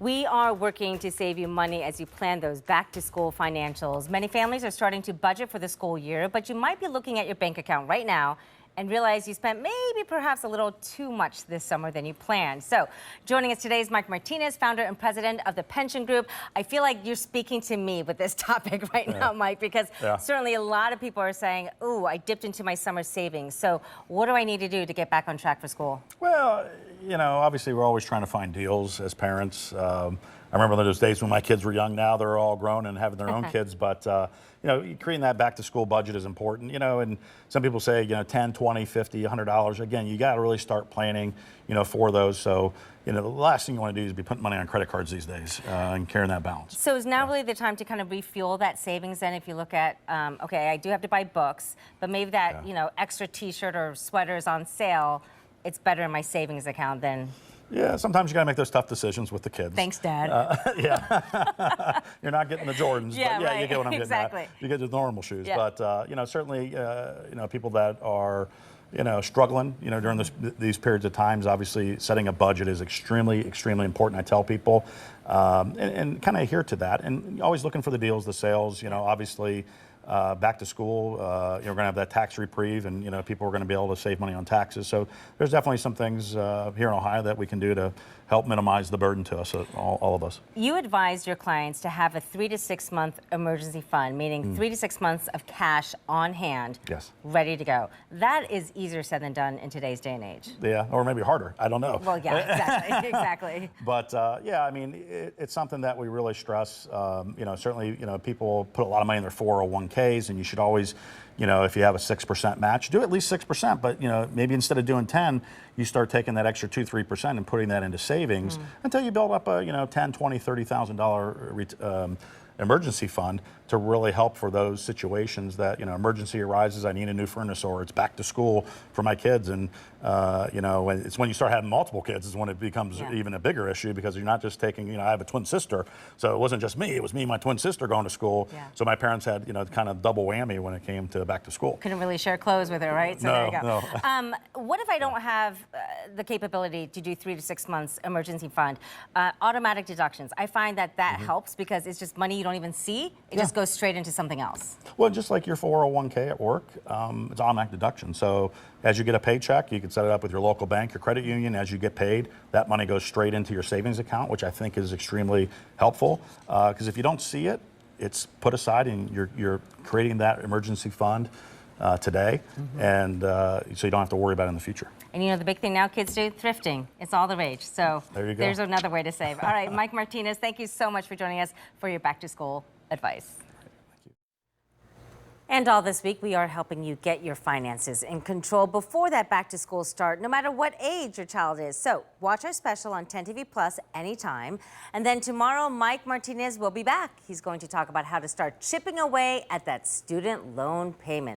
We are working to save you money as you plan those back-to-school financials. Many families are starting to budget for the school year, but you might be looking at your bank account right now and realize you spent maybe perhaps a little too much this summer than you planned. So joining us today is Mike Martinez, founder and president of the Pension Group. I feel like you're speaking to me with this topic right now, Mike, because certainly a lot of people are saying, ooh, I dipped into my summer savings. So what do I need to do to get back on track for school? Well, you know, obviously we're always trying to find deals as parents. I remember those days when my kids were young. Now they're all grown and having their own kids. But, you know, creating that back to school budget is important, you know, and some people say, you know, 10, 20, 50, $100. Again, you got to really start planning, you know, for those. So, you know, the last thing you want to do is be putting money on credit cards these days and carrying that balance. So is now really the time to kind of refuel that savings then if you look at, okay, I do have to buy books, but maybe that, you know, extra t-shirt or sweater is on sale. It's better in my savings account than... Yeah, sometimes you got to make those tough decisions with the kids. Thanks, Dad. Yeah. You're not getting the Jordans, but yeah, right. you get what I'm Exactly. getting at. You get the normal shoes. But, you know, certainly, you know, people that are, you know, struggling, you know, during these periods of times, obviously setting a budget is extremely, extremely important. I tell people and kind of adhere to that. And always looking for the deals, the sales, you know, obviously, back to school, you're going to have that tax reprieve, and you know people are going to be able to save money on taxes. So there's definitely some things here in Ohio that we can do to help minimize the burden to us, all of us. You advise your clients to have a 3 to 6 month emergency fund, meaning 3 to 6 months of cash on hand, ready to go. That is easier said than done in today's day and age. Yeah, or maybe harder. I don't know. Well, yeah, exactly, exactly. But yeah, I mean, it's something that we really stress. You know, certainly, you know, people put a lot of money in their 401ks, and you should always, you know, if you have a 6% match, do at least 6%. But you know, maybe instead of doing 10, you start taking that extra 2-3% and putting that into savings until you build up a, you know, $10, $20, $30,000 emergency fund to really help for those situations that, you know, emergency arises, I need a new furnace, or it's back to school for my kids. And, you know, it's when you start having multiple kids is when it becomes even a bigger issue, because you're not just taking, you know, I have a twin sister, so it wasn't just me, it was me and my twin sister going to school. So my parents had, you know, kind of double whammy when it came to back to school. Couldn't really share clothes with her, right? So there you go. No. What if I don't have the capability to do 3 to 6 months emergency fund? Automatic deductions. I find that helps because it's just money you don't even see. It just goes straight into something else. Well, just like your 401k at work, it's automatic deduction. So as you get a paycheck, you can set it up with your local bank, your credit union. As you get paid, that money goes straight into your savings account, which I think is extremely helpful. Because if you don't see it, it's put aside, and you're creating that emergency fund today, and so you don't have to worry about it in the future. And you know the big thing now kids do? Thrifting. It's all the rage. So there you go. There's another way to save. All right, Mike Martinez, thank you so much for joining us for your back to school advice. And all this week, we are helping you get your finances in control before that back-to-school start, no matter what age your child is. So watch our special on 10 TV Plus anytime. And then tomorrow, Mike Martinez will be back. He's going to talk about how to start chipping away at that student loan payment.